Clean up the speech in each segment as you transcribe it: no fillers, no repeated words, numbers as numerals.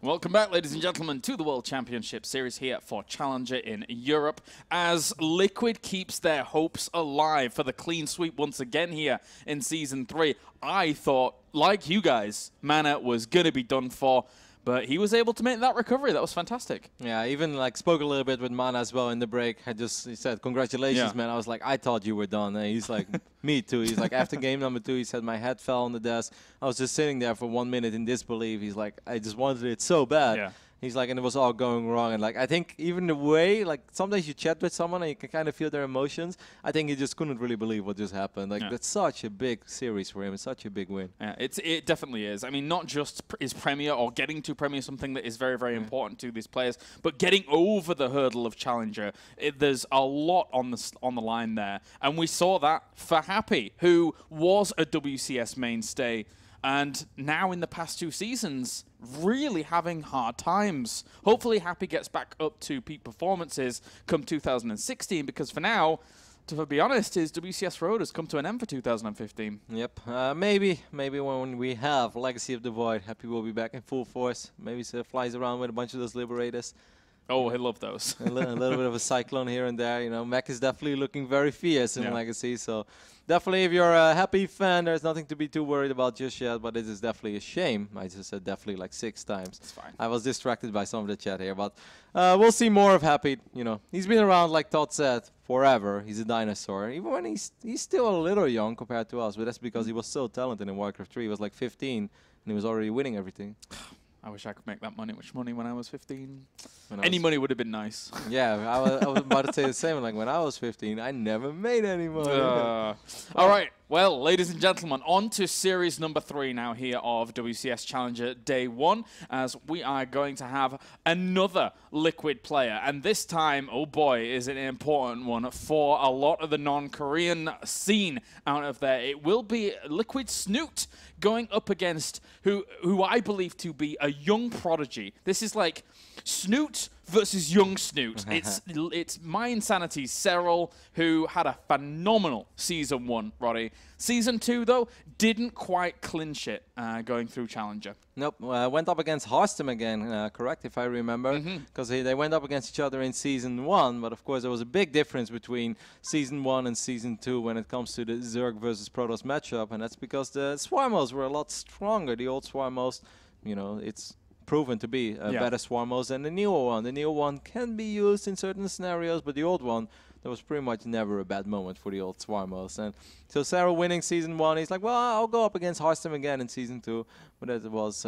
Welcome back, ladies and gentlemen, to the World Championship Series here for Challenger in Europe, as Liquid keeps their hopes alive for the clean sweep once again here in Season 3. I thought, like you guys, Mana was going to be done for, but he was able to make that recovery. That was fantastic. Yeah, I even spoke a little bit with Mana as well in the break. He said, congratulations, man. I was like, I thought you were done. And he's like, me too. He's like, after game number 2, he said, my head fell on the desk. I was just sitting there for 1 minute in disbelief. He's like, I just wanted it so bad. Yeah. He's like, and it was all going wrong. And like, I think even the way, like sometimes you chat with someone and you can kind of feel their emotions. I think he just couldn't really believe what just happened. Like that's such a big series for him. It's such a big win. Yeah, it definitely is. I mean, not just is Premier or getting to Premier something that is very, very important to these players, but getting over the hurdle of Challenger. There's a lot on the line there. And we saw that for Happy, who was a WCS mainstay. And now in the past 2 seasons, really having hard times. Hopefully Happy gets back up to peak performances come 2016, because for now, to be honest, his WCS road has come to an end for 2015. Yep. Maybe when we have Legacy of the Void, Happy will be back in full force. Maybe he flies around with a bunch of those Liberators. Oh, he'll love those. a little bit of a cyclone here and there. You know, Mac is definitely looking very fierce in Legacy. So definitely, if you're a Happy fan, there's nothing to be too worried about just yet. But it is definitely a shame. I just said definitely like 6 times. It's fine. I was distracted by some of the chat here. But we'll see more of Happy. You know, he's been around, like Todd said, forever. He's a dinosaur. Even when he's still a little young compared to us. But that's because he was so talented in Warcraft 3. He was like 15, and he was already winning everything. I wish I could make that much money when I was 15. Any money would have been nice. Yeah, I was about to say the same. Like when I was 15, I never made any money. All right. Well, ladies and gentlemen, on to series number 3 now here of WCS Challenger Day 1, as we are going to have another Liquid player. And this time, oh boy, is it an important one for a lot of the non-Korean scene out of there. It will be Liquid Snute going up against who I believe to be a young prodigy. This is like Snute versus young Snute. It's My Insanity's Serral, who had a phenomenal Season 1, Roddy. Season 2, though, didn't quite clinch it going through Challenger. Nope, went up against Harstem again, correct, if I remember, because they went up against each other in Season 1, but of course there was a big difference between Season 1 and Season 2 when it comes to the Zerg versus Protoss matchup, and that's because the Swarmos were a lot stronger. The old Swarmos, you know, it's proven to be a better Swarmos than the newer one. The newer one can be used in certain scenarios, but the old one, there was pretty much never a bad moment for the old Swarmos. And so Serral winning Season 1, he's like, well, I'll go up against Harstem again in Season 2. But that was,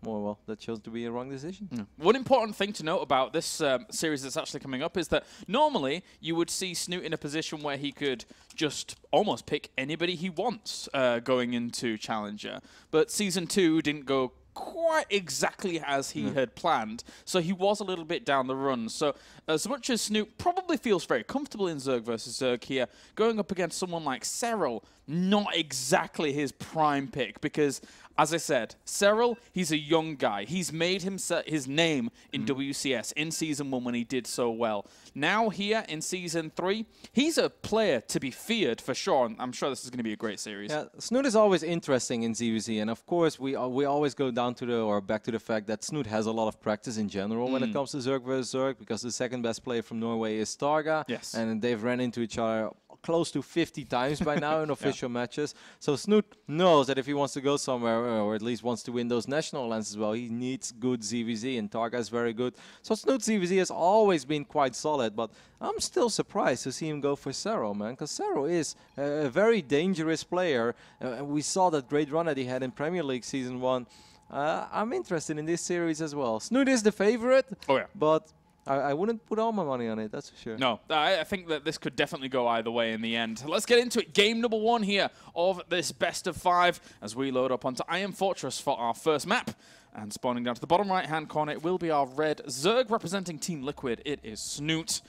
well, that chose to be a wrong decision. One important thing to note about this series that's actually coming up is that normally you would see Snute in a position where he could just almost pick anybody he wants going into Challenger. But Season 2 didn't go quite exactly as he had planned, so he was a little bit down the run. So as much as Snute probably feels very comfortable in Zerg versus Zerg here, going up against someone like Serral, not exactly his prime pick, because as I said, Serral, he's a young guy. He's made his name in WCS in Season 1 when he did so well. Now here in Season 3, he's a player to be feared for sure, and I'm sure this is going to be a great series. Yeah, Snute is always interesting in ZVZ, and of course we always go down to back to the fact that Snute has a lot of practice in general when it comes to Zerg versus Zerg, because the second best player from Norway is Starga, and they've ran into each other close to 50 times by now in official matches. So Snute knows that if he wants to go somewhere, or at least wants to win those national lands as well, he needs good ZVZ, and Targa is very good. So Snute's ZVZ has always been quite solid, but I'm still surprised to see him go for Serral, man, because Serral is a very dangerous player. We saw that great run that he had in Premier League Season 1. I'm interested in this series as well. Snute is the favorite, but I wouldn't put all my money on it, that's for sure. No, I think that this could definitely go either way in the end. Let's get into it. Game number 1 here of this best of 5 as we load up onto Iron Fortress for our first map. And spawning down to the bottom right-hand corner, it will be our red Zerg representing Team Liquid. It is Snute.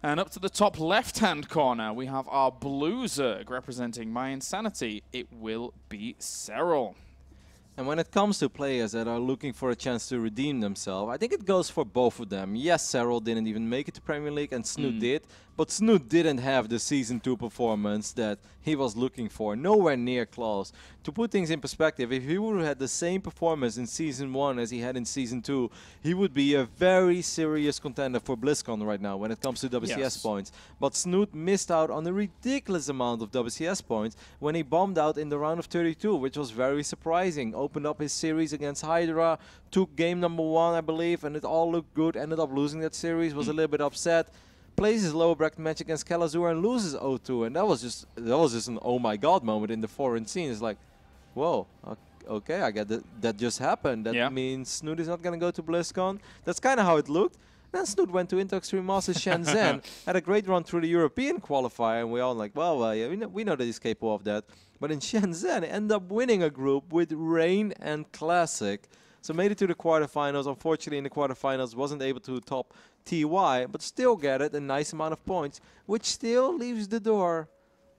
And up to the top left-hand corner, we have our blue Zerg representing My Insanity. It will be Serral. And when it comes to players that are looking for a chance to redeem themselves, I think it goes for both of them. Yes, Serral didn't even make it to Premier League, and Snute did, But Snute didn't have the Season 2 performance that he was looking for. Nowhere near close. To put things in perspective, if he would have had the same performance in Season 1 as he had in Season 2, he would be a very serious contender for BlizzCon right now when it comes to WCS points. But Snute missed out on a ridiculous amount of WCS points when he bombed out in the round of 32, which was very surprising. Opened up his series against Hydra, took game number 1, I believe, and it all looked good. Ended up losing that series, was a little bit upset. Plays his lower bracket match against Kalazur and loses 0-2, and that was just an oh my god moment in the foreign scene. It's like, whoa, okay, I get that just happened. That means Snute is not gonna go to BlizzCon. That's kind of how it looked. Then Snute went to Inter Extreme Masters Shenzhen, had a great run through the European qualifier, and we all like, well, yeah, we know that he's capable of that. But in Shenzhen, he ended up winning a group with Rain and Classic. So made it to the quarterfinals. Unfortunately, in the quarterfinals, wasn't able to top TY, but still get it, a nice amount of points, which still leaves the door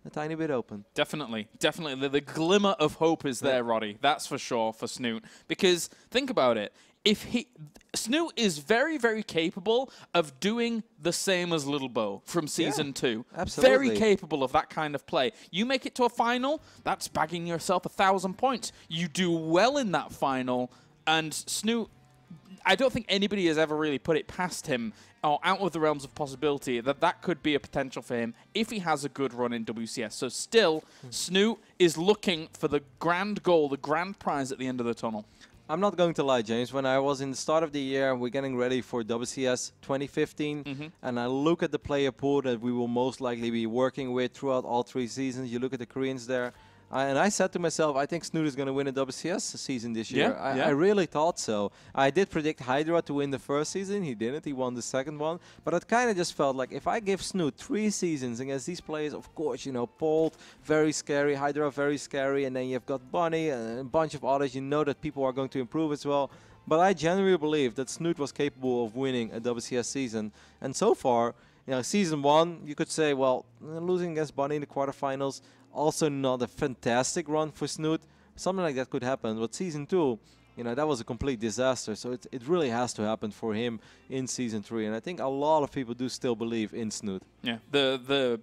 a tiny bit open. Definitely, definitely. The glimmer of hope is there, Roddy. That's for sure for Snute. Because think about it. Snute is very, very capable of doing the same as Little Bo from Season 2. Absolutely. Very capable of that kind of play. You make it to a final, that's bagging yourself 1,000 points. You do well in that final, and Snute, I don't think anybody has ever really put it past him or out of the realms of possibility that could be a potential for him if he has a good run in WCS. So still, Snute is looking for the grand goal, the grand prize at the end of the tunnel. I'm not going to lie, James. When I was in the start of the year, we're getting ready for WCS 2015, and I look at the player pool that we will most likely be working with throughout all 3 seasons. You look at the Koreans there. And I said to myself, I think Snute is going to win a WCS season this year. I really thought so. I did predict Hydra to win the first season. He didn't. He won the second one. But it kind of just felt like if I give Snute 3 seasons against these players, of course, you know, Bolt, very scary, Hydra, very scary, and then you've got Bunny and a bunch of others. You know that people are going to improve as well. But I genuinely believe that Snute was capable of winning a WCS season. And so far, you know, Season 1, you could say, well, losing against Bunny in the quarterfinals, also not a fantastic run for Snute. Something like that could happen. But Season 2, you know, that was a complete disaster. So it really has to happen for him in Season 3. And I think a lot of people do still believe in Snute. Yeah, the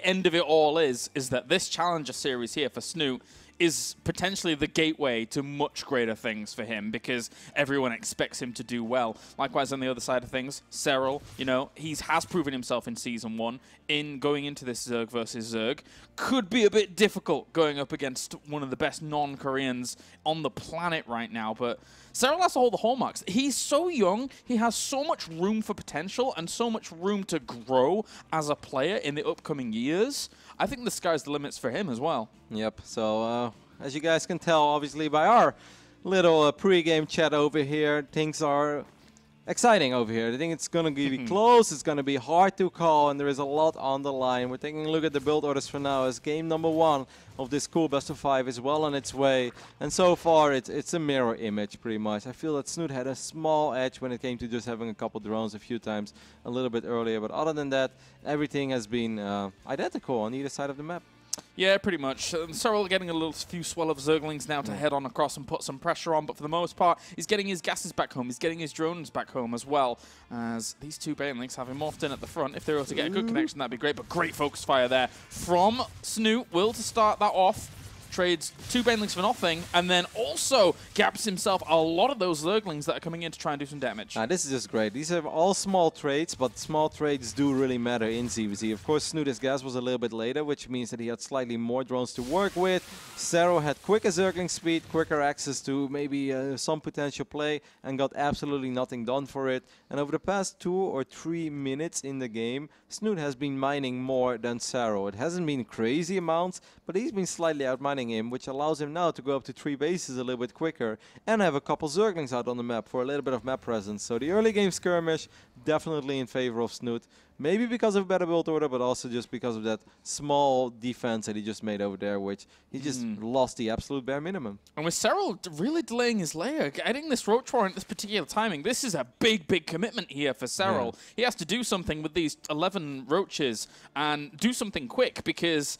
end of it all is that this Challenger series here for Snute is potentially the gateway to much greater things for him because everyone expects him to do well. Likewise, on the other side of things, Serral, you know, he has proven himself in Season 1 in going into this Zerg versus Zerg. Could be a bit difficult going up against one of the best non-Koreans on the planet right now, but Serral has all the hallmarks. He's so young, he has so much room for potential and so much room to grow as a player in the upcoming years. I think the sky's the limits for him as well. Yep, so as you guys can tell, obviously, by our little pre-game chat over here, things are exciting over here. I think it's going to be close, it's going to be hard to call, and there is a lot on the line. We're taking a look at the build orders for now as game number 1 of this cool best of 5 is well on its way. And so far, it's a mirror image, pretty much. I feel that Snute had a small edge when it came to just having a couple drones a few times a little bit earlier. But other than that, everything has been identical on either side of the map. Yeah, pretty much. Serral getting a few swell of Zerglings now to head on across and put some pressure on, but for the most part, he's getting his gases back home. He's getting his drones back home as well, as these 2 Banelings having morphed in at the front. If they were able to get a good connection, that'd be great, but great focus fire there from Snute. Will to start that off. Trades 2 Banelings for nothing, and then also gaps himself a lot of those Zerglings that are coming in to try and do some damage. This is just great. These are all small trades, but small trades do really matter in ZVZ. Of course, Snute's gas was a little bit later, which means that he had slightly more drones to work with. Serral had quicker Zergling speed, quicker access to maybe some potential play, and got absolutely nothing done for it. And over the past 2 or 3 minutes in the game, Snute has been mining more than Serral. It hasn't been crazy amounts, but he's been slightly outmining him, which allows him now to go up to 3 bases a little bit quicker and have a couple Zerglings out on the map for a little bit of map presence. So the early game skirmish definitely in favor of Snute. Maybe because of better build order, but also just because of that small defense that he just made over there, which he just lost the absolute bare minimum. And with Serral really delaying his layer, getting this Roach Warren at this particular timing, this is a big, big commitment here for Serral. Yeah. He has to do something with these 11 Roaches and do something quick because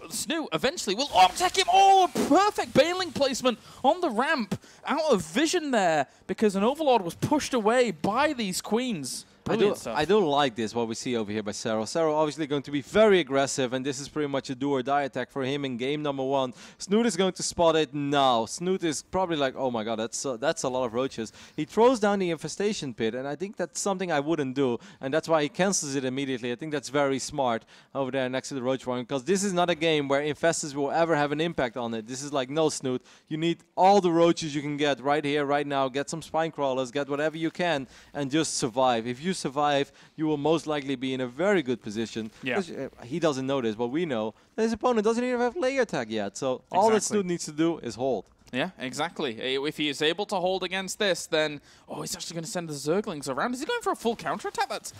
Snute eventually will attack him. Oh, perfect Baneling placement on the ramp. Out of vision there because an Overlord was pushed away by these Queens. Brilliant stuff. I do like this, what we see over here by Serral. Serral obviously going to be very aggressive, and this is pretty much a do-or-die attack for him in game number 1. Snute is going to spot it now. Snute is probably like, oh my god, that's a lot of roaches. He throws down the infestation pit, and I think that's something I wouldn't do, and that's why he cancels it immediately. I think that's very smart over there next to the roach farm, because this is not a game where infestors will ever have an impact on it. This is like, no, Snute, you need all the roaches you can get right here, right now. Get some spine crawlers, get whatever you can, and just survive. If you survive, you will most likely be in a very good position. Yeah. He doesn't know this, but we know that his opponent doesn't even have layer tag yet. So all that Snute needs to do is hold. Yeah, exactly. If he is able to hold against this, then... Oh, he's actually going to send the Zerglings around. Is he going for a full counterattack? That's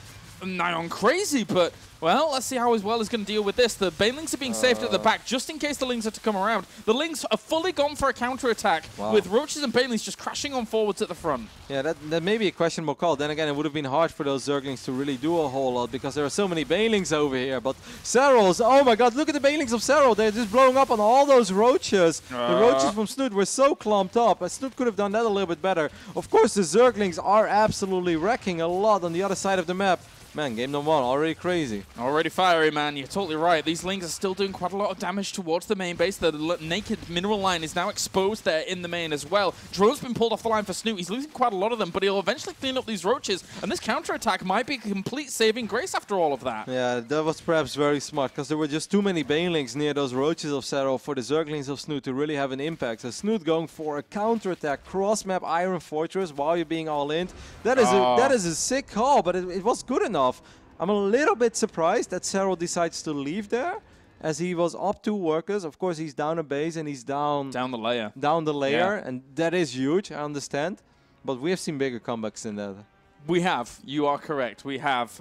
nigh on crazy, but... Well, let's see how as well is going to deal with this. The Banelings are being saved at the back just in case the Lings are to come around. The Lings are fully gone for a counterattack with Roaches and Banelings just crashing on forwards at the front. Yeah, that may be a questionable call. Then again, it would have been hard for those Zerglings to really do a whole lot because there are so many Banelings over here. But Serral's, oh my god, look at the Banelings of Serral. They're just blowing up on all those Roaches. The Roaches from Snute were so clumped up. Snute could have done that a little bit better. Of course, the Zerglings are absolutely wrecking a lot on the other side of the map. Man, game number 1, already crazy. Already fiery, man. You're totally right. These Lings are still doing quite a lot of damage towards the main base. The naked mineral line is now exposed there in the main as well. Drone's been pulled off the line for Snute. He's losing quite a lot of them, but he'll eventually clean up these roaches, and this counterattack might be a complete saving grace after all of that. Yeah, that was perhaps very smart, because there were just too many Banelings near those roaches of Serral for the Zerglings of Snute to really have an impact. So Snute going for a counterattack, cross-map Iron Fortress while you're being all in. That is a sick call, but it was good enough. I'm a little bit surprised that Serral decides to leave there, as he was up 2 workers. Of course, he's down a base and he's down the layer. Yeah. And that is huge, I understand. But we have seen bigger comebacks than that. We have. You are correct. We have.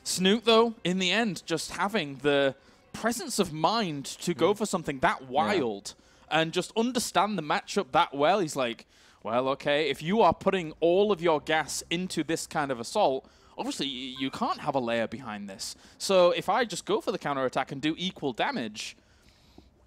Snute, though, in the end, just having the presence of mind to go for something that wild and just understand the matchup that well. He's like, well, okay, if you are putting all of your gas into this kind of assault, obviously, you can't have a layer behind this. So if I just go for the counterattack and do equal damage,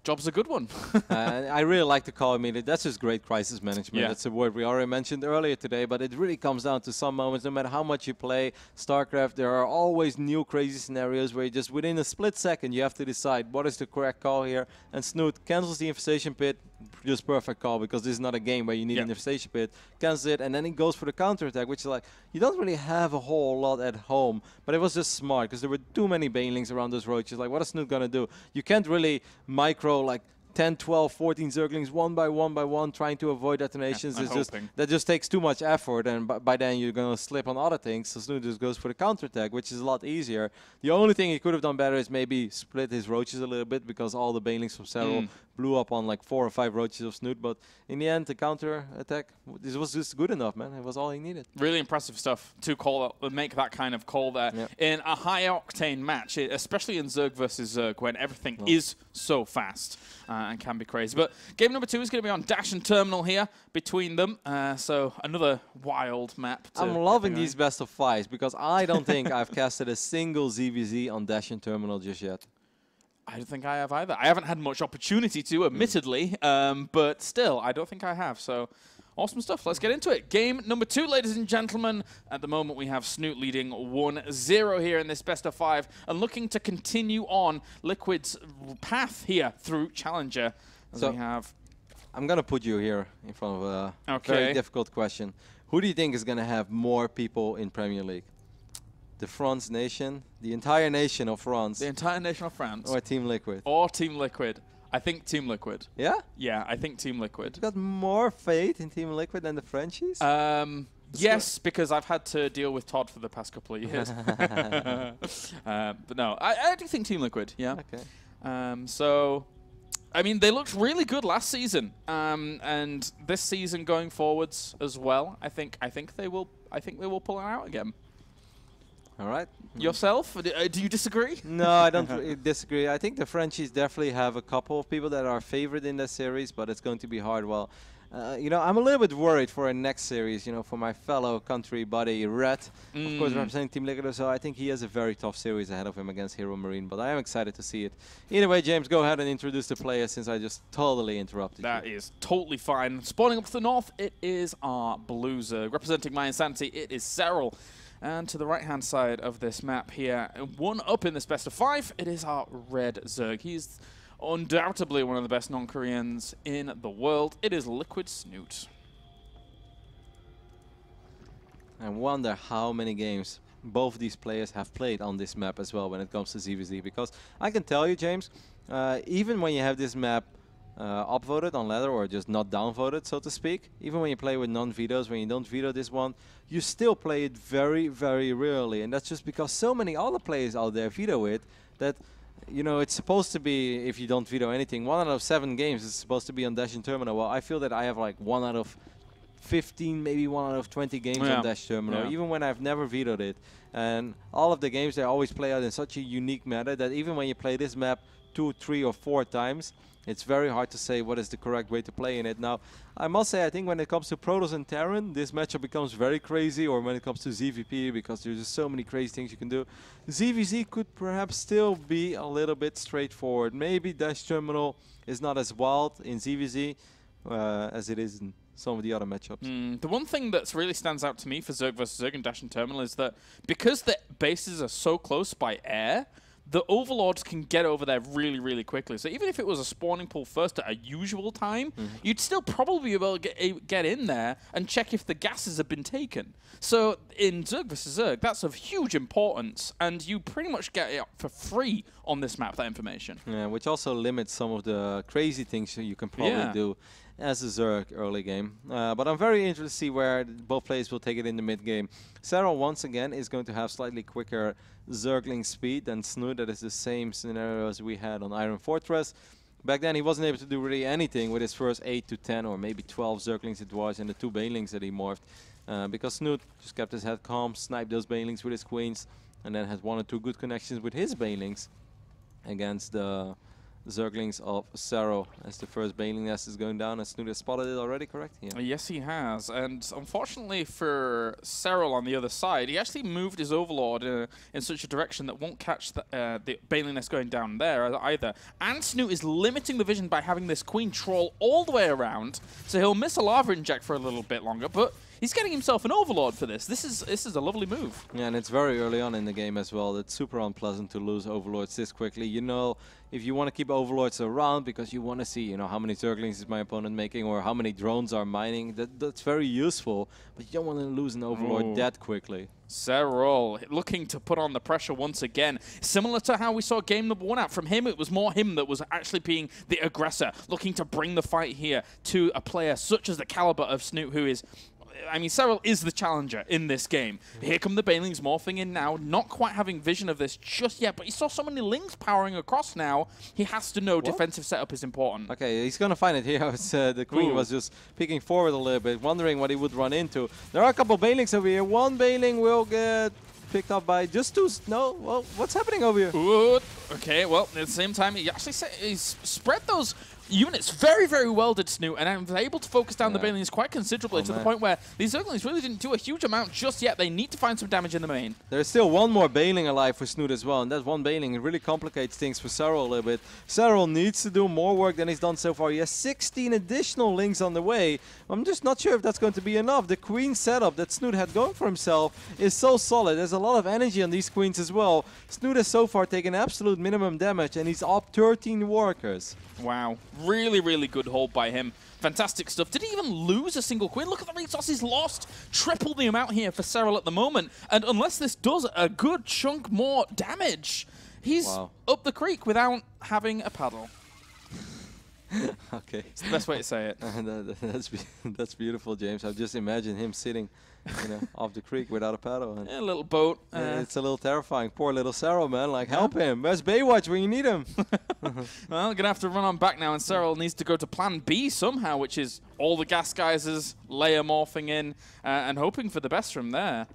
job's a good one. I really like the call immediately. That's just great crisis management. That's a word we already mentioned earlier today, but it really comes down to some moments. No matter how much you play StarCraft, there are always new crazy scenarios where you just within a split second you have to decide what is the correct call here. And Snute cancels the infestation pit. Just perfect call, because this is not a game where you need an infestation pit. Cancels it, and then he goes for the counterattack, which is like, you don't really have a whole lot at home. But it was just smart, because there were too many Banelings around those roaches. Like, what is Snute going to do? You can't really micro, like, 10, 12, 14 Zerglings one by one trying to avoid detonations. That just takes too much effort, and by then you're going to slip on other things. So Snute just goes for the counterattack, which is a lot easier. The only thing he could have done better is maybe split his roaches a little bit, because all the Banelings from Serral blew up on like 4 or 5 roaches of Snute. But in the end, the counter attack, this was just good enough, man. It was all he needed. Really impressive stuff to call make that kind of call there in a high octane match, especially in Zerg versus Zerg, when everything is so fast. And can be crazy. But game number 2 is going to be on Dash and Terminal here between them. So another wild map. I'm loving these best of 5s, because I don't think I've casted a single ZVZ on Dash and Terminal just yet. I don't think I have either. I haven't had much opportunity to, admittedly, but still, I don't think I have. So awesome stuff. Let's get into it. Game number 2, ladies and gentlemen. At the moment, we have Snute leading 1-0 here in this best of 5 and looking to continue on Liquid's path here through Challenger. So we have... I'm going to put you here in front of a very difficult question. Who do you think is going to have more people in Premier League? The France nation, the entire nation of France. The entire nation of France. Or Team Liquid. Or Team Liquid. I think Team Liquid. Yeah? Yeah, I think Team Liquid. You got more faith in Team Liquid than the Frenchies? Yes, because I've had to deal with Todd for the past couple of years. But no, I do think Team Liquid, yeah. Okay. So, I mean, they looked really good last season, and this season going forwards as well. I think they will pull it out again. All right. Yourself? Do you disagree? No, I don't disagree. I think the Frenchies definitely have a couple of people that are favored in this series, but it's going to be hard. Well, you know, I'm a little bit worried for a next series, you know, for my fellow country buddy, Red. Of course, representing Team Liquid, so I think he has a very tough series ahead of him against Hero Marine, but I am excited to see it. Either way, James, go ahead and introduce the players, since I just totally interrupted you. That is totally fine. Spawning up to the north, it is our Blue Zerg. Representing my insanity, it is Serral. And to the right-hand side of this map here, one up in this best of 5, it is our Red Zerg. He's undoubtedly one of the best non-Koreans in the world. It is Liquid Snute. I wonder how many games both these players have played on this map as well when it comes to ZVZ, because I can tell you, James, even when you have this map upvoted on ladder or just not downvoted, so to speak, even when you play with non-vetoes, when you don't veto this one, you still play it very, very rarely. And that's just because so many other players out there veto it that, you know, it's supposed to be, if you don't veto anything, 1 out of 7 games is supposed to be on Dash and Terminal. Well, I feel that I have like 1 out of 15, maybe 1 out of 20 games on Dash Terminal, even when I've never vetoed it. And all of the games, they always play out in such a unique manner that even when you play this map 2, 3, or 4 times, it's very hard to say what is the correct way to play in it. Now, I must say, I think when it comes to Protoss and Terran, this matchup becomes very crazy, or when it comes to ZVP, because there's just so many crazy things you can do. ZVZ could perhaps still be a little bit straightforward. Maybe Dash Terminal is not as wild in ZVZ as it is in some of the other matchups. The one thing that really stands out to me for Zerg vs. Zerg and Dash and Terminal is that because the bases are so close by air, the Overlords can get over there really, really quickly. So even if it was a spawning pool first at a usual time, you'd still probably be able to get in there and check if the gases have been taken. So in Zerg vs. Zerg, that's of huge importance, and you pretty much get it for free on this map, that information. Yeah, which also limits some of the crazy things you can probably do as a Zerg early game. But I'm very interested to see where both players will take it in the mid game. Serral, once again, is going to have slightly quicker Zergling speed than Snute. That is the same scenario as we had on Iron Fortress. Back then, he wasn't able to do really anything with his first 8 to 10 or maybe 12 Zerglings it was, and the 2 Banelings that he morphed. Because Snute just kept his head calm, sniped those Banelings with his queens, and then had 1 or 2 good connections with his Banelings against the Zerglings of Serral as the first Baneling nest is going down. And Snute has spotted it already, correct? Yeah. Yes, he has. And unfortunately for Serral on the other side, he actually moved his Overlord in such a direction that won't catch the Baneling nest going down there either. And Snute is limiting the vision by having this Queen troll all the way around, so he'll miss a Lava Inject for a little bit longer, but he's getting himself an Overlord for this. This is a lovely move. Yeah, and it's very early on in the game as well. It's super unpleasant to lose Overlords this quickly. You know, if you want to keep Overlords around because you want to see, you know, how many Zerglings is my opponent making or how many drones are mining, that's very useful. But you don't want to lose an Overlord that quickly. Serral looking to put on the pressure once again. Similar to how we saw game number 1 out from him, it was more him that was actually being the aggressor, looking to bring the fight here to a player such as the caliber of Snute, who is... I mean, Serral is the challenger in this game. Here come the Banelings morphing in now, not quite having vision of this just yet, but he saw so many Lings powering across now, he has to know defensive setup is important. Okay, he's going to find it here. The Queen was just peeking forward a little bit, wondering what he would run into. There are a couple of Banelings over here. 1 Baneling will get picked up by just 2. No, well, what's happening over here? Ooh, okay, well, at the same time, he actually he's spread those units very, very well, did Snute, and was able to focus down the Banelings quite considerably to the point where these Zerglings really didn't do a huge amount just yet. They need to find some damage in the main. There's still 1 more Baneling alive for Snute as well, and that 1 Baneling really complicates things for Serral a little bit. Serral needs to do more work than he's done so far. He has 16 additional Lings on the way. I'm just not sure if that's going to be enough. The Queen setup that Snute had going for himself is so solid. There's a lot of energy on these Queens as well. Snute has so far taken absolute minimum damage, and he's up 13 workers. Wow. Really, really good hold by him. Fantastic stuff. Did he even lose a single Queen? Look at the resources lost. Triple the amount here for Serral at the moment. And unless this does a good chunk more damage, he's up the creek without having a paddle. Okay. It's the best way to say it. That's beautiful, James. I've just imagined him sitting, you know, off the creek without a paddle. And a little boat. It's a little terrifying. Poor little Serral, man. Like, help him. Where's Baywatch when you need him? Well, going to have to run on back now, and Serral needs to go to plan B somehow, which is all the gas geysers, layer morphing in, and hoping for the best from there.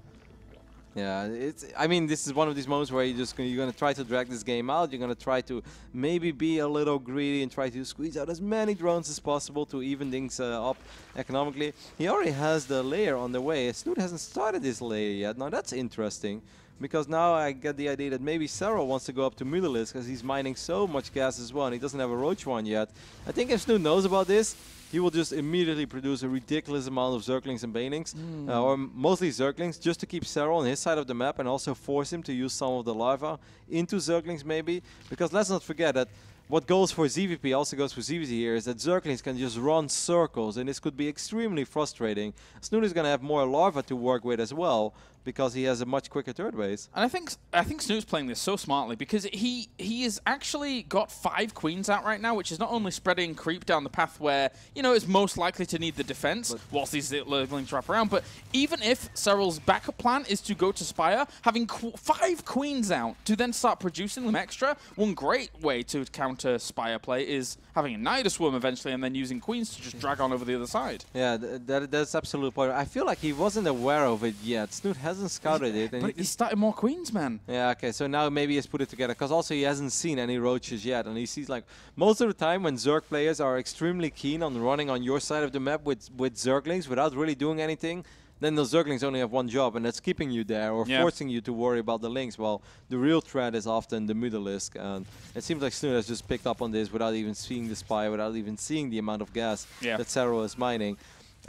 Yeah, I mean, this is one of these moments where you're going to try to drag this game out. You're going to try to maybe be a little greedy and try to squeeze out as many drones as possible to even things up economically. He already has the layer on the way. Snute hasn't started this layer yet. Now, that's interesting. because now I get the idea that maybe Serral wants to go up to Mutalisk because he's mining so much gas as well, and he doesn't have a Roach one yet. I think if Snute knows about this, he will just immediately produce a ridiculous amount of Zerglings and Banelings, or mostly Zerglings, just to keep Serral on his side of the map and also force him to use some of the larva into Zerglings maybe. Because let's not forget that what goes for ZVP also goes for ZVZ here is that Zerglings can just run circles, and this could be extremely frustrating. Snute is going to have more larva to work with as well, because he has a much quicker third base. And I think Snute's playing this so smartly, because he has actually got 5 queens out right now, which is not only spreading creep down the path where, you know, it's most likely to need the defense whilst these lurglings wrap around, but even if Serral's backup plan is to go to Spire, having 5 queens out to then start producing them extra, one great way to counter Spire play is having a Nidus Swarm eventually and then using queens to just drag on over the other side. Yeah, that's absolute point. I feel like he wasn't aware of it yet. Snute hasn't scouted it. And but he's starting more queens, man. Yeah, okay, so now maybe he's put it together, because also he hasn't seen any roaches yet, and he sees, like, most of the time when Zerg players are extremely keen on running on your side of the map with Zerglings without really doing anything, then those Zerglings only have one job, and that's keeping you there or forcing you to worry about the links. Well, the real threat is often the Mutalisk, and it seems like Snute has just picked up on this without even seeing the Spy, without even seeing the amount of gas that Serral is mining.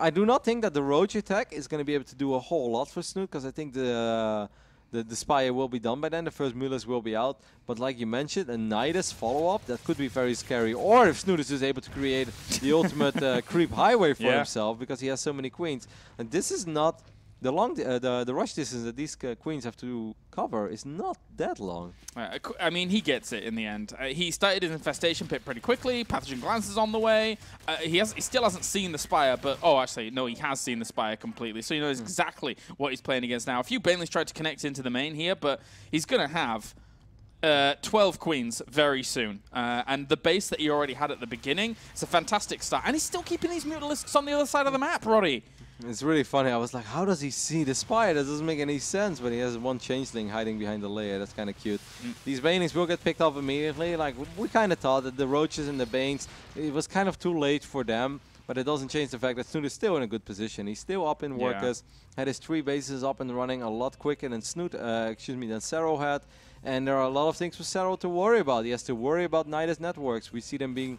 I do not think that the Roach attack is going to be able to do a whole lot for Snute, because I think the Spire will be done by then, the first Mutalisk will be out. But like you mentioned, a Nidus follow-up, that could be very scary. Or if Snute is just able to create the ultimate creep highway for himself, because he has so many queens. And this is not... The rush distance that these queens have to cover is not that long. I mean, he gets it in the end. He started his infestation pit pretty quickly. Pathogen Glance is on the way. He still hasn't seen the Spire, but actually, no, he has seen the Spire completely. So he knows exactly what he's playing against now. A few Banelings tried to connect into the main here, but he's going to have 12 queens very soon. And the base that he already had at the beginning, it's a fantastic start. And he's still keeping these Mutalisks on the other side of the map, Roddy. It's really funny. I was like, how does he see the Spire? That doesn't make any sense. But he has one Changeling hiding behind the layer. That's kind of cute. These Banelings will get picked up immediately. Like, we kind of thought that the Roaches and the Banes, it was kind of too late for them. But it doesn't change the fact that Snute is still in a good position. He's still up in workers. Had his 3 bases up and running a lot quicker than than Serral had. And there are a lot of things for Serral to worry about. He has to worry about Nidus networks. We see them being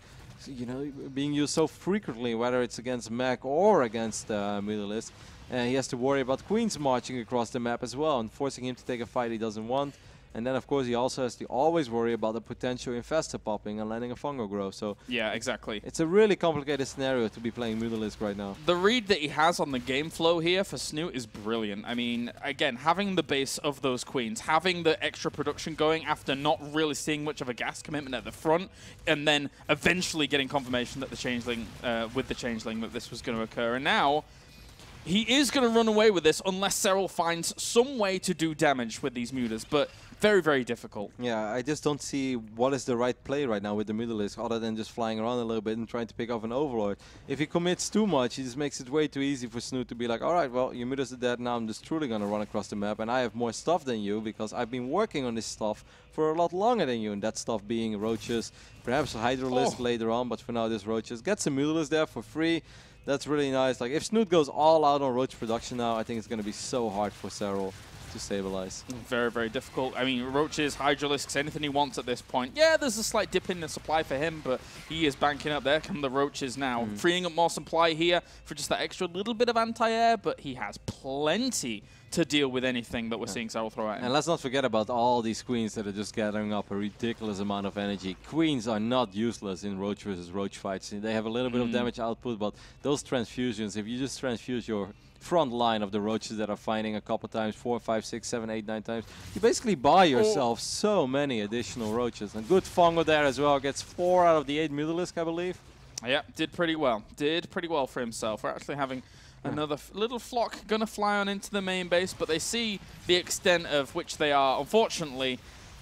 used so frequently, whether it's against Mech or against Mutalisk. And he has to worry about queens marching across the map as well and forcing him to take a fight he doesn't want. And then, of course, he also has to always worry about the potential infestor popping and letting a fungal grow. So yeah, exactly. It's a really complicated scenario to be playing Mutalisk right now. The read that he has on the game flow here for Snute is brilliant. I mean, again, having the base of those queens, having the extra production going after not really seeing much of a gas commitment at the front, and then eventually getting confirmation that the Changeling, with the Changeling, that this was going to occur. And now he is going to run away with this unless Serral finds some way to do damage with these mutas, but very, very difficult. Yeah, I just don't see what is the right play right now with the Mutalisk other than just flying around a little bit and trying to pick off an Overlord. If he commits too much, he just makes it way too easy for Snute to be like, alright, well, your mutas are dead, now I'm just truly going to run across the map, and I have more stuff than you because I've been working on this stuff for a lot longer than you, and that stuff being Roaches, perhaps a Hydralisk later on, but for now this Roaches. Get some Mutalisk there for free. That's really nice. Like, if Snute goes all out on Roach production now, I think it's going to be so hard for Serral to stabilize. Very, very difficult. I mean, Roaches, Hydralisks, anything he wants at this point. Yeah, there's a slight dip in the supply for him, but he is banking up. There come the Roaches now. Freeing up more supply here for just that extra little bit of anti-air, but he has plenty to deal with anything that we're seeing Serral throw at him. And let's not forget about all these queens that are just gathering up a ridiculous amount of energy. Queens are not useless in Roach versus Roach fights. They have a little bit of damage output, but those transfusions, if you just transfuse your front line of the Roaches that are fighting a couple times, 4, 5, 6, 7, 8, 9 times, you basically buy yourself so many additional Roaches. And good Fungo there as well, gets 4 out of the 8 Mutalisk, I believe. Yeah, did pretty well. Did pretty well for himself. We're actually having another little flock going to fly on into the main base, but they see the extent of which they are, unfortunately,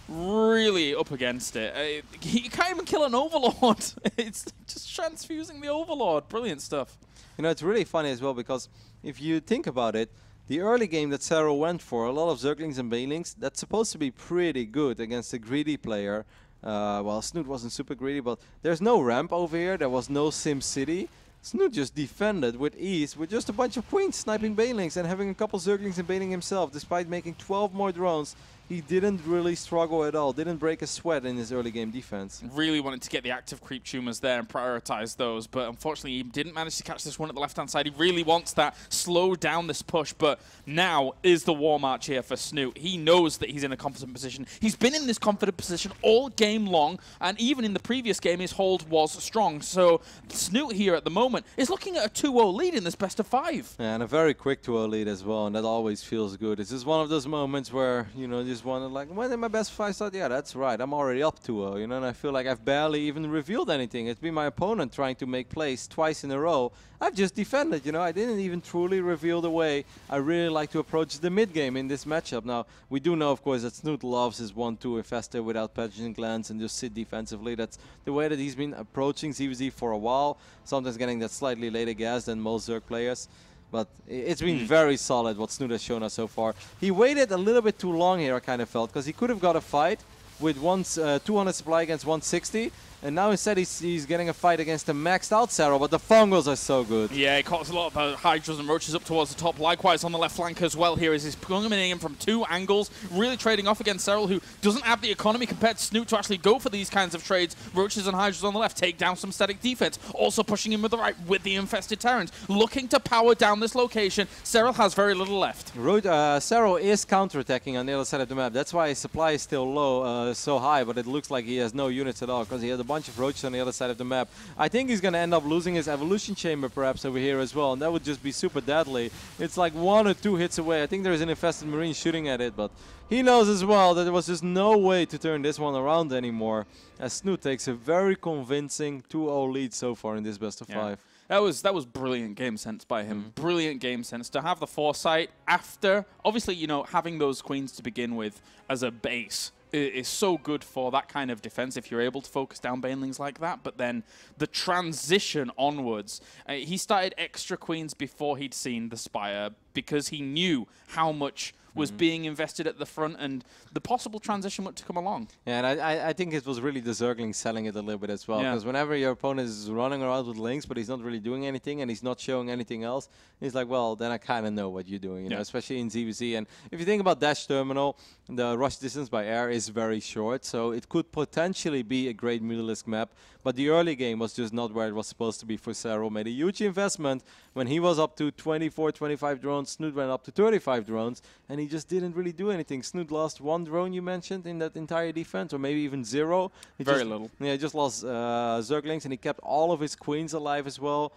really up against it. You can't even kill an Overlord. It's just transfusing the Overlord. Brilliant stuff. You know, it's really funny as well, because if you think about it, the early game that Serral went for, a lot of Zerglings and Banelings, that's supposed to be pretty good against a greedy player. Well, Snute wasn't super greedy, but there's no ramp over here. There was no Sim City. Snute just defended with ease with just a bunch of queens sniping banelings and having a couple Zerglings and bailing himself. Despite making 12 more drones, he didn't really struggle at all, didn't break a sweat in his early game defense. Really wanted to get the active creep tumors there and prioritize those, but unfortunately he didn't manage to catch this one at the left-hand side. He really wants that, slow down this push, but now is the war march here for Snute. He knows that he's in a confident position. He's been in this confident position all game long, and even in the previous game his hold was strong. So Snute here at the moment is looking at a 2-0 lead in this best of 5. Yeah, and a very quick 2-0 lead as well, and that always feels good. It's just one of those moments where, you know, just wanted like, when did my best 5 start? Yeah, that's right, I'm already up 2-0, you know, and I feel like I've barely even revealed anything. It's been my opponent trying to make plays twice in a row. I've just defended, you know, I didn't even truly reveal the way I really like to approach the mid game in this matchup. Now, we do know, of course, that Snute loves his 1-2 infester without pathogen glands and just sit defensively. That's the way that he's been approaching ZVZ for a while, sometimes getting that slightly later gas than most Zerg players. But it's been very solid what Snute has shown us so far. He waited a little bit too long here, I kind of felt, because he could have got a fight with 200 supply against 160. And now instead he's getting a fight against a maxed out Serral, but the fungals are so good. Yeah, he caught a lot of Hydras and Roaches up towards the top. Likewise on the left flank as well here as he's coming in from 2 angles, really trading off against Serral, who doesn't have the economy compared to Snute to actually go for these kinds of trades. Roaches and Hydras on the left take down some static defense, also pushing him with the right with the infested Terrans, looking to power down this location. Serral has very little left. Serral is counterattacking on the other side of the map. That's why his supply is still low, so high, but it looks like he has no units at all because he has a bunch of Roaches on the other side of the map. I think he's going to end up losing his evolution chamber perhaps over here as well, and that would just be super deadly. It's like 1 or 2 hits away. I think there's an infested Marine shooting at it, but he knows as well that there was just no way to turn this one around anymore, as Snute takes a very convincing 2-0 lead so far in this best of 5. That was brilliant game sense by him. Brilliant game sense to have the foresight after, obviously, you know, having those queens to begin with as a base is so good for that kind of defense if you're able to focus down banelings like that. But then the transition onwards, he started extra queens before he'd seen the Spire because he knew how much was being invested at the front and the possible transition to come along. Yeah, and I think it was really the Zergling selling it a little bit as well, because whenever your opponent is running around with links but he's not really doing anything and he's not showing anything else, he's like, well, then I kind of know what you're doing, you know, especially in ZVZ. And if you think about Dash Terminal, the rush distance by air is very short, so it could potentially be a great Mutalisk map, but the early game was just not where it was supposed to be for Serral. Made a huge investment when he was up to 24, 25 drones, Snute went up to 35 drones, and he just didn't really do anything. Snute lost 1 drone, you mentioned, in that entire defense, or maybe even 0. Very little. Yeah, he just lost Zerglings, and he kept all of his queens alive as well.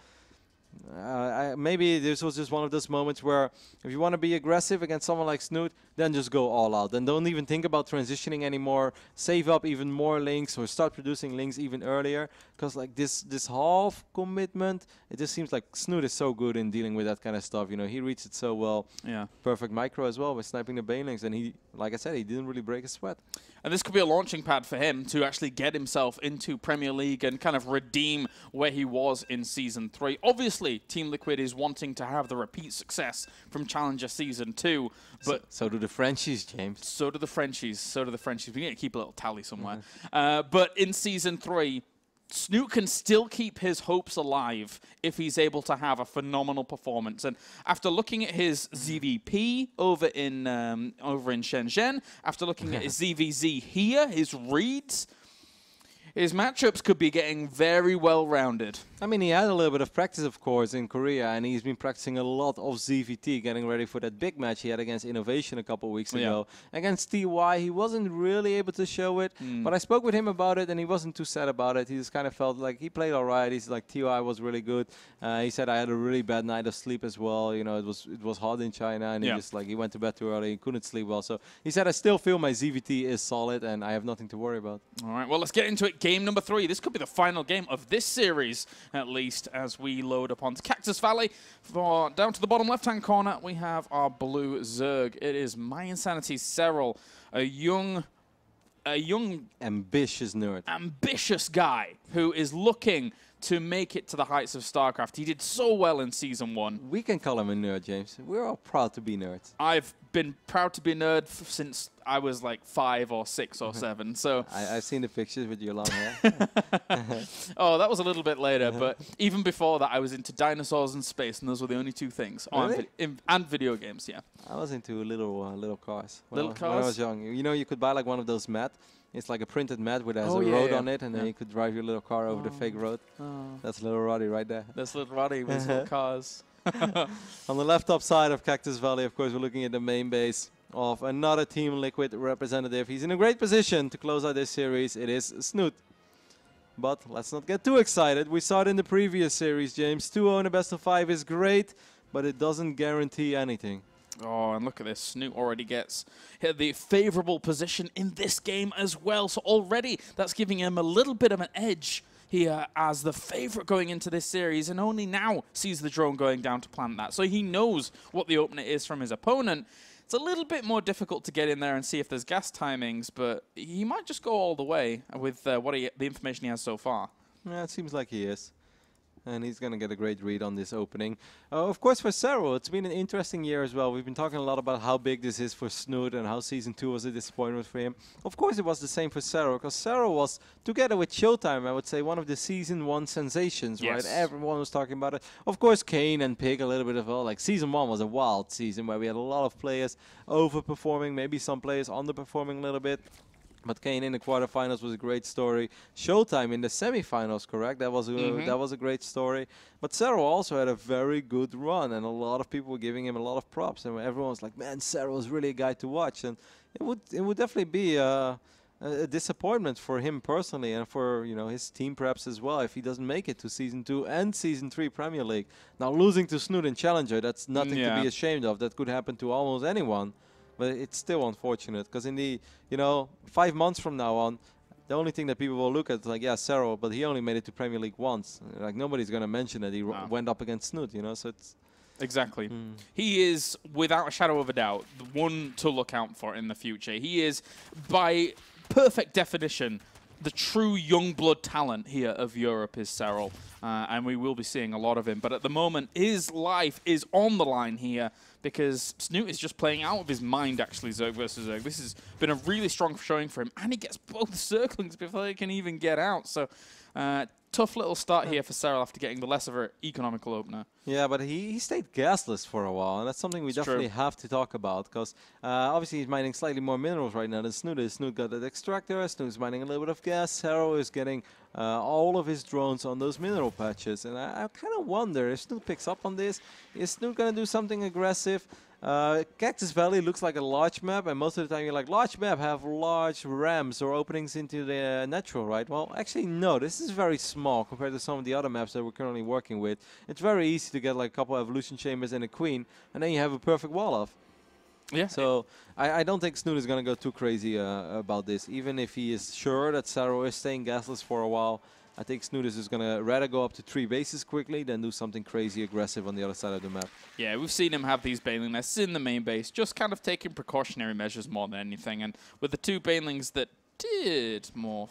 Maybe this was just one of those moments where if you want to be aggressive against someone like Snute, then just go all out. Then don't even think about transitioning anymore. Save up even more links or start producing links even earlier. Because like this half commitment, it just seems like Snute is so good in dealing with that kind of stuff. You know, he reads it so well. Yeah. Perfect micro as well with sniping the banelings, and he, like I said, he didn't really break a sweat. And this could be a launching pad for him to actually get himself into Premier League and kind of redeem where he was in Season 3. Obviously, Team Liquid is wanting to have the repeat success from Challenger Season 2. But so do the Frenchies, James. So do the Frenchies. So do the Frenchies. We need to keep a little tally somewhere. But in Season 3, Snute can still keep his hopes alive if he's able to have a phenomenal performance. And after looking at his ZVP over in Shenzhen, after looking at his ZVZ here, his reads, his matchups could be getting very well-rounded. I mean, he had a little bit of practice, of course, in Korea, and he's been practicing a lot of ZVT, getting ready for that big match he had against Innovation a couple of weeks ago. Against TY, he wasn't really able to show it, but I spoke with him about it, and he wasn't too sad about it. He just kind of felt like he played all right. He's like, TY was really good. He said, I had a really bad night of sleep as well. You know, it was hot in China, and he went to bed too early. He couldn't sleep well. So he said, I still feel my ZVT is solid, and I have nothing to worry about. All right, well, let's get into it. Game number 3. This could be the final game of this series, at least, as we load up onto Cactus Valley. Down to the bottom left-hand corner, we have our blue Zerg. It is My Insanity's Serral, a young ambitious nerd. Ambitious guy who is looking to make it to the heights of StarCraft. He did so well in Season 1. We can call him a nerd, James. We're all proud to be nerds. I've been proud to be a nerd since I was like 5 or 6 or 7. So I've seen the pictures with your long hair. Oh, that was a little bit later, but even before that, I was into dinosaurs and space, and those were the only 2 things. Really? And video games, yeah. I was into little cars. Little cars? When I was young. You know, you could buy like one of those mats. It's like a printed mat with a yeah, road yeah. on it, and then you could drive your little car over the fake road. That's little Roddy right there. That's little Roddy with little cars. On the left top side of Cactus Valley, of course, we're looking at the main base of another Team Liquid representative. He's in a great position to close out this series. It is Snute. But let's not get too excited. We saw it in the previous series, James. 2-0 in a best of 5 is great, but it doesn't guarantee anything. Oh, and look at this. Snute already gets the favorable position in this game as well. So already that's giving him a little bit of an edge here as the favorite going into this series, and only now sees the drone going down to plant that. So he knows what the opener is from his opponent. It's a little bit more difficult to get in there and see if there's gas timings, but he might just go all the way with the information he has so far. Yeah, it seems like he is. And he's going to get a great read on this opening. Of course, for Serral, it's been an interesting year as well. We've been talking a lot about how big this is for Snute and how Season 2 was a disappointment for him. Of course, it was the same for Serral, because Serral was, together with Showtime, I would say, one of the Season 1 sensations, right? Everyone was talking about it. Of course, Kane and Pig a little bit of all. Like, Season 1 was a wild season where we had a lot of players overperforming, maybe some players underperforming a little bit. But Kane in the quarterfinals was a great story. Showtime in the semifinals, correct? That was a great story. But Serral also had a very good run, and a lot of people were giving him a lot of props. And everyone was like, "Man, Serral is really a guy to watch." And it would definitely be a disappointment for him personally, and for his team perhaps as well, if he doesn't make it to Season 2 and Season 3 Premier League. Now losing to Snute in Challenger, that's nothing to be ashamed of. That could happen to almost anyone. But it's still unfortunate, because in the 5 months from now on, the only thing that people will look at is like, yeah, Serral, but he only made it to Premier League once. Like, nobody's going to mention that he went up against Snute, so it's... Exactly. He is, without a shadow of a doubt, the one to look out for in the future. He is, by perfect definition, the true young blood talent here of Europe is Serral, and we will be seeing a lot of him. But at the moment, his life is on the line here, because Snute is just playing out of his mind, actually, Zerg versus Zerg. This has been a really strong showing for him, and he gets both circlings before he can even get out. So, tough little start here for Serral after getting the less of an economical opener. Yeah, but he stayed gasless for a while, and that's something we definitely have to talk about, because obviously he's mining slightly more minerals right now than Snute is. Snute got that extractor, Snute's mining a little bit of gas, Serral is getting all of his drones on those mineral patches, and I kind of wonder if Snute picks up on this. Is Snute going to do something aggressive? Cactus Valley looks like a large map, and most of the time you're like, large map have large ramps or openings into the natural, right? Well, actually no, this is very small compared to some of the other maps that we're currently working with. It's very easy to get like a couple of evolution chambers and a queen, and then you have a perfect wall off. Yeah. So I don't think Snute is going to go too crazy about this, even if he is sure that Serral is staying gasless for a while. I think Snute is just going to rather go up to 3 bases quickly than do something crazy aggressive on the other side of the map. Yeah, we've seen him have these Baneling nests in the main base, just kind of taking precautionary measures more than anything. And with the 2 Banelings that did morph...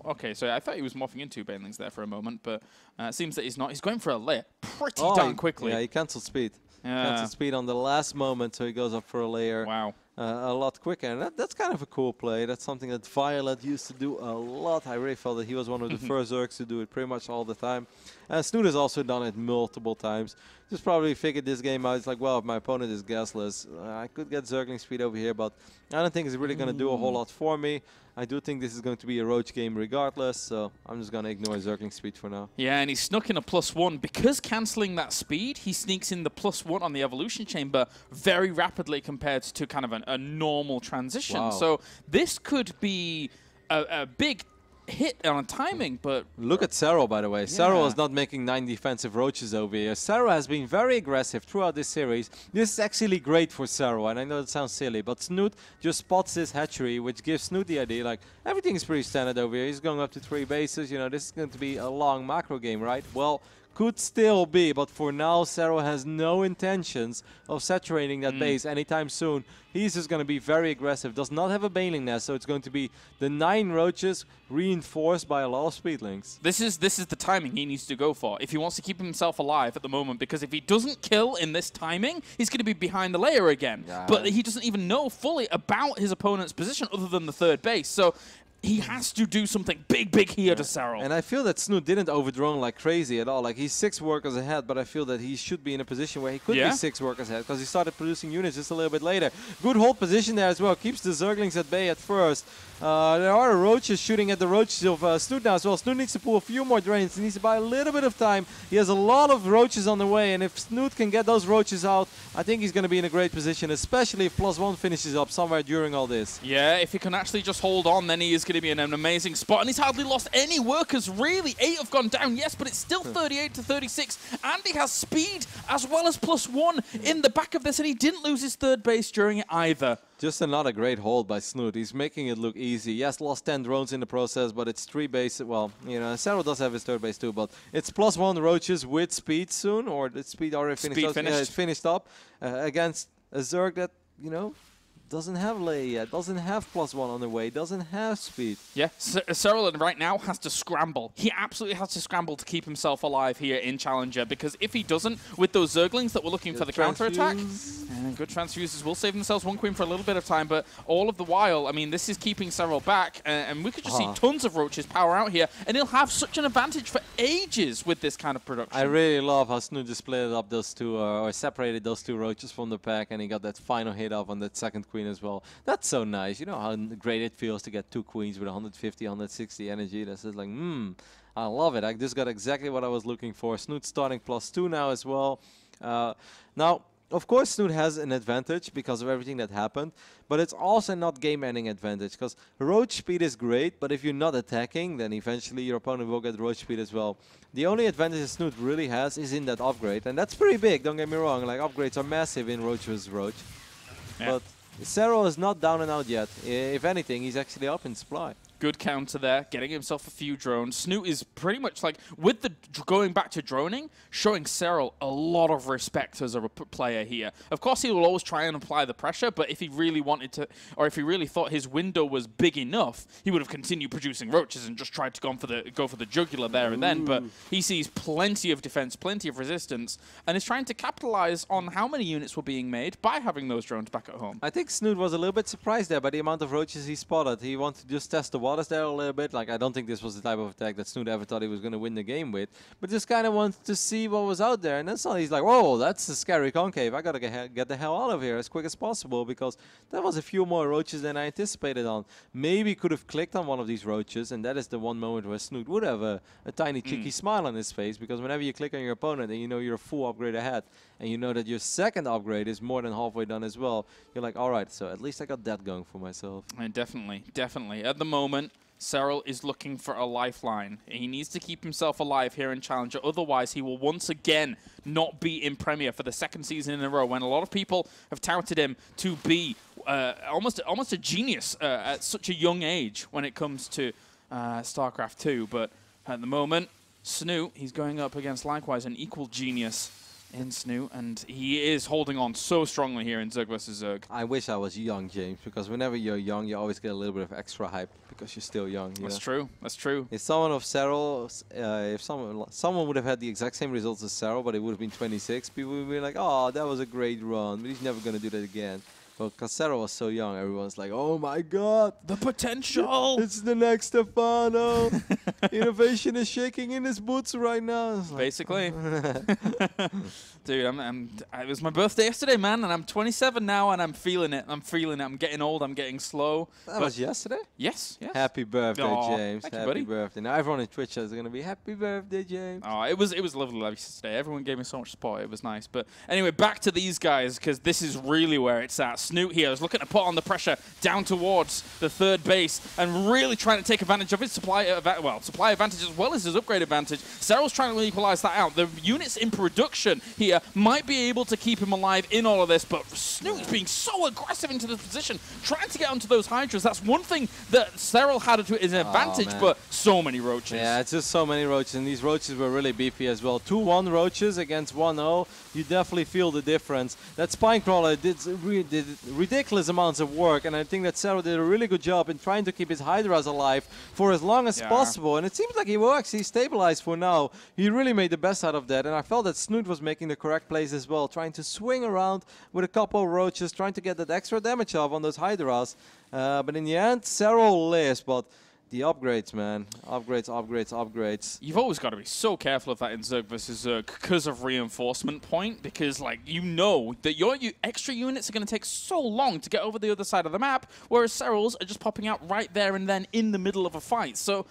okay, so I thought he was morphing in 2 Banelings there for a moment, but it seems that he's not. He's going for a lair pretty darn quickly. Yeah, he cancelled speed. Cancelled speed on the last moment, so he goes up for a layer. Wow. A lot quicker, and that's kind of a cool play. That's something that Violet used to do a lot. I really felt that he was one of the first Zergs to do it pretty much all the time. And Snute has also done it multiple times. Just probably figured this game out. It's like, well, if my opponent is gasless, I could get Zergling speed over here, but I don't think it's really going to do a whole lot for me. I do think this is going to be a roach game regardless, so I'm just going to ignore Zergling speed for now. Yeah, and he snuck in a +1. Because cancelling that speed, he sneaks in the +1 on the evolution chamber very rapidly compared to kind of a normal transition. Wow. So this could be a big hit on timing, but... Look at Serral, by the way. Yeah. Serral is not making 9 defensive roaches over here. Serral has been very aggressive throughout this series. This is actually great for Serral, and I know it sounds silly, but Snute just spots this hatchery, which gives Snute the idea, like, everything is pretty standard over here. He's going up to 3 bases. This is going to be a long macro game, right? Well, Could still be, but for now, Serral has no intentions of saturating that base anytime soon. He's just going to be very aggressive. Does not have a Baneling Nest, so it's going to be the 9 roaches reinforced by a lot of speedlings. This is the timing he needs to go for if he wants to keep himself alive at the moment, because if he doesn't kill in this timing, he's going to be behind the layer again. Yeah. But he doesn't even know fully about his opponent's position other than the 3rd base. So he has to do something big here to Serral. And I feel that Snute didn't overdrone like crazy at all. Like, he's 6 workers ahead, but I feel that he should be in a position where he could be 6 workers ahead, because he started producing units just a little bit later. Good hold position there as well. Keeps the Zerglings at bay at first. There are roaches shooting at the roaches of Snute now as well. Snute needs to pull a few more drains. He needs to buy a little bit of time. He has a lot of roaches on the way, and if Snute can get those roaches out, I think he's going to be in a great position, especially if +1 finishes up somewhere during all this. Yeah, if he can actually just hold on, then he is going to be in an amazing spot. And he's hardly lost any workers, really. 8 have gone down, yes, but it's still 38 to 36. And he has speed as well as +1 in the back of this, and he didn't lose his 3rd base during it either. Just another great hold by Snute. He's making it look easy. Yes, lost 10 drones in the process, but it's 3 bases. Well, you know, Serral does have his 3rd base too, but it's +1 roaches with speed soon, or the speed already finished. It's finished up against a Zerg that, you know, doesn't have lay yet, doesn't have +1 on the way, doesn't have speed. Yeah, Serral right now has to scramble. He absolutely has to scramble to keep himself alive here in Challenger, because if he doesn't, with those Zerglings that were looking for the counter-attack, and good transfuses will save themselves 1 queen for a little bit of time, but all of the while, I mean, this is keeping Serral back, and we could just see tons of roaches power out here, and he'll have such an advantage for ages with this kind of production. I really love how Snute just split up those 2, or separated those 2 roaches from the pack, and he got that final hit off on that 2nd queen as well. That's so nice. You know how great it feels to get 2 queens with 150, 160 energy. That's just like, I love it. I just got exactly what I was looking for. Snute starting +2 now as well. Now, of course, Snute has an advantage because of everything that happened, but it's also not game-ending advantage, because roach speed is great, but if you're not attacking, then eventually your opponent will get roach speed as well. The only advantage that Snute really has is in that upgrade, and that's pretty big, don't get me wrong. Like, upgrades are massive in roach vs. roach. Yeah. But Serral is not down and out yet. If anything, he's actually up in supply. Good counter there, getting himself a few drones. Snute is pretty much like, with the going back to droning, showing Serral a lot of respect as a player here. Of course, he will always try and apply the pressure, but if he really wanted to, or if he really thought his window was big enough, he would have continued producing roaches and just tried to go for the jugular there and then. But he sees plenty of defense, plenty of resistance, and is trying to capitalize on how many units were being made by having those drones back at home. I think Snute was a little bit surprised there by the amount of roaches he spotted. He wanted to just test the waters there a little bit. Like, I don't think this was the type of attack that Snute ever thought he was going to win the game with, but just kind of wanted to see what was out there. And then suddenly he's like, whoa, that's a scary concave. I got to get the hell out of here as quick as possible, because that was a few more roaches than I anticipated on. Maybe could have clicked on one of these roaches, and that is the one moment where Snute would have a tiny cheeky smile on his face, because whenever you click on your opponent and you know you're a full upgrade ahead, and you know that your 2nd upgrade is more than halfway done as well, you're like, all right, so at least I got that going for myself. And definitely. At the moment, Serral is looking for a lifeline. He needs to keep himself alive here in Challenger, otherwise he will once again not be in Premier for the 2nd season in a row, when a lot of people have touted him to be almost a genius at such a young age when it comes to StarCraft 2. But at the moment, Snute, he's going up against likewise an equal genius in Snute, and he is holding on so strongly here in Zerg vs. Zerg. I wish I was young, James, because whenever you're young, you always get a little bit of extra hype because you're still young. That's true. That's true. If someone of Serral, if someone would have had the exact same results as Serral, but it would have been 26, people would be like, "Oh, that was a great run, but he's never going to do that again." But because Serral was so young, everyone's like, "Oh my God, the potential! It's the next Stefano. Innovation is shaking in his boots right now." Like, basically. Dude, it was my birthday yesterday, man, and I'm 27 now, and I'm feeling it. I'm getting old. I'm getting slow. That was yesterday? Yes. Happy birthday, James. Thank you, buddy. Happy birthday. Now everyone in Twitch is going to be happy birthday, James. Oh, it was lovely yesterday. Everyone gave me so much support. It was nice. But anyway, back to these guys, because this is really where it's at. Snute here is looking to put on the pressure down towards the third base and really trying to take advantage of his supply advantage as well as his upgrade advantage. Serral's trying to equalize that out. The units in production here might be able to keep him alive in all of this, but Snute's being so aggressive into this position, trying to get onto those Hydras. That's one thing that Serral had to his advantage, but so many roaches. Yeah, it's just so many roaches, and these roaches were really beefy as well. 2-1 roaches against 1-0. You definitely feel the difference. That Spine Crawler did ridiculous amounts of work, and I think that Serral did a really good job in trying to keep his Hydras alive for as long as possible. And it seems like he will actually stabilize for now. He really made the best out of that, and I felt that Snute was making the correct plays as well, trying to swing around with a couple of roaches, trying to get that extra damage off on those Hydras. But in the end, Serral lives, but the upgrades, man. Upgrades. You've always got to be so careful of that in Zerg versus Zerg because of reinforcement point, because, like, you know that your extra units are going to take so long to get over the other side of the map, whereas Serral's are just popping out right there and then in the middle of a fight. So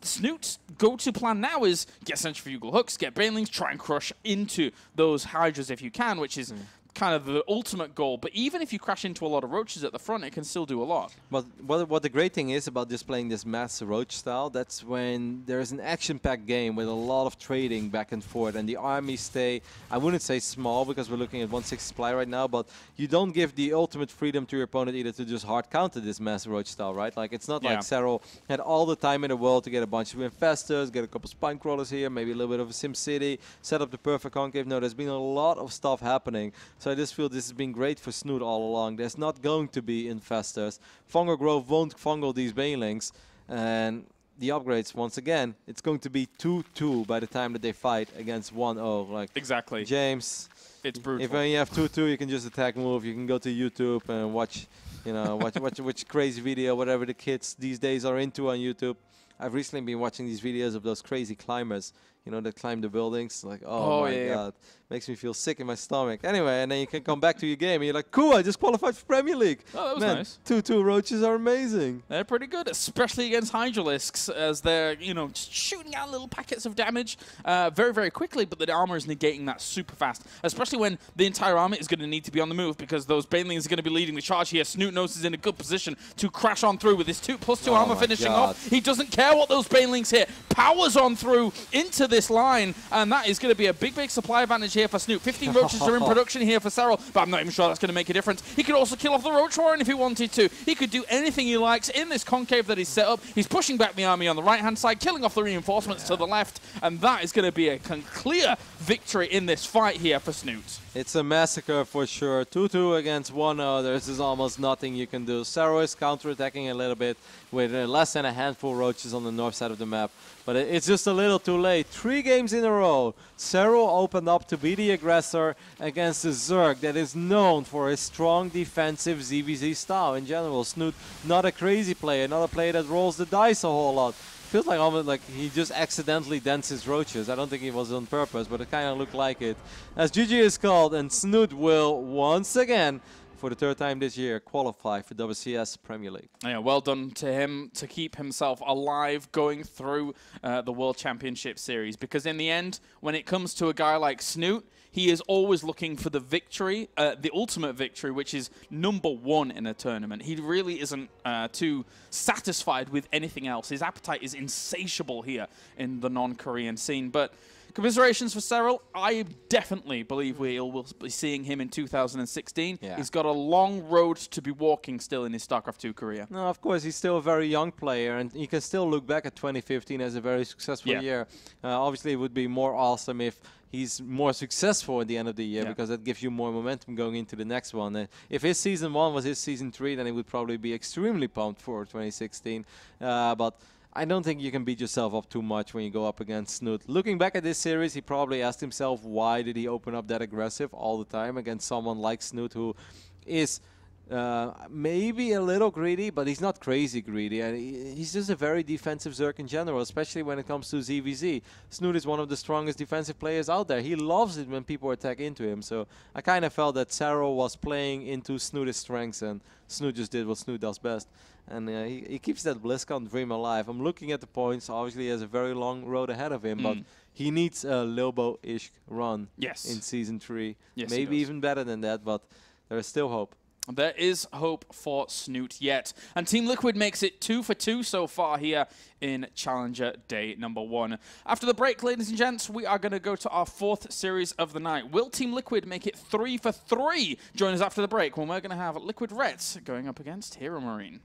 Snute's go-to plan now is get centrifugal hooks, get banelings, try and crush into those Hydras if you can, which is kind of the ultimate goal. But even if you crash into a lot of roaches at the front, it can still do a lot. But what the great thing is about just playing this mass roach style, that's when there's an action-packed game with a lot of trading back and forth, and the armies stay, I wouldn't say small because we're looking at 160 supply right now, but you don't give the ultimate freedom to your opponent either to just hard counter this mass roach style, right? Like, it's not like Serral had all the time in the world to get a bunch of infestors, get a couple spine crawlers here, maybe a little bit of a Sim City, set up the perfect concave. No, there's been a lot of stuff happening. So I just feel this has been great for Snute all along. There's not going to be infestors. Fungal Grove won't fungal these banelings. And the upgrades, once again, it's going to be 2-2 by the time that they fight against 1-0. Like, exactly. James, it's brutal. If when you have 2-2, you can just attack move. You can go to YouTube and watch, you know, watch crazy video, whatever the kids these days are into on YouTube. I've recently been watching these videos of those crazy climbers, you know, that climb the buildings. Like, oh my God. Makes me feel sick in my stomach. Anyway, and then you can come back to your game and you're like, cool, I just qualified for Premier League. Oh, that was nice. 2-2 roaches are amazing. They're pretty good, especially against Hydralisks, as they're, you know, just shooting out little packets of damage very, very quickly, but the armor is negating that super fast, especially when the entire army is going to need to be on the move because those banelings are going to be leading the charge here. Snute knows is in a good position to crash on through with his 2+2 armor finishing off. He doesn't care what those banelings hit. Powers on through into this line, and that is going to be a big, big supply advantage here for Snute. 15 roaches are in production here for Serral, but I'm not even sure that's going to make a difference. He could also kill off the Roach Warren if he wanted to. He could do anything he likes in this concave that he's set up. He's pushing back the army on the right-hand side, killing off the reinforcements to the left, and that is going to be a clear victory in this fight here for Snute. It's a massacre for sure. 2-2 against 1-0. There's almost nothing you can do. Serral is counterattacking a little bit with less than a handful of roaches on the north side of the map. But it's just a little too late. 3 games in a row, Serral opened up to be the aggressor against the Zerg that is known for his strong defensive ZVZ style in general. Snute, not a crazy player, not a player that rolls the dice a whole lot. Feels like almost like he just accidentally dents his roaches. I don't think it was on purpose, but it kind of looked like it. As GG is called, and Snute will once again, for the 3rd time this year, qualify for WCS Premier League. Yeah, well done to him to keep himself alive going through the World Championship Series. Because in the end, when it comes to a guy like Snute, he is always looking for the victory, the ultimate victory, which is #1 in a tournament. He really isn't too satisfied with anything else. His appetite is insatiable here in the non-Korean scene. But commiserations for Serral. I definitely believe we will be seeing him in 2016. Yeah. He's got a long road to be walking still in his StarCraft 2 career. No, of course, he's still a very young player, and you can still look back at 2015 as a very successful year. Obviously, it would be more awesome if he's more successful at the end of the year because that gives you more momentum going into the next one. If his season 1 was his season 3, then he would probably be extremely pumped for 2016. But I don't think you can beat yourself up too much when you go up against Snute. Looking back at this series, he probably asked himself, why did he open up that aggressive all the time against someone like Snute, who is maybe a little greedy, but he's not crazy greedy. And he's just a very defensive Zerg in general, especially when it comes to ZVZ. Snute is one of the strongest defensive players out there. He loves it when people attack into him. So I kind of felt that Serral was playing into Snute's strengths, and Snute just did what Snute does best. And he keeps that BlizzCon dream alive. I'm looking at the points. Obviously, he has a very long road ahead of him, but he needs a Lobo-ish run in Season 3. Yes, maybe even better than that, but there is still hope. There is hope for Snute yet. And Team Liquid makes it 2 for 2 so far here in Challenger Day number 1. After the break, ladies and gents, we are going to go to our 4th series of the night. Will Team Liquid make it 3 for 3? Join us after the break when we're going to have Liquid Reds going up against Hero Marine.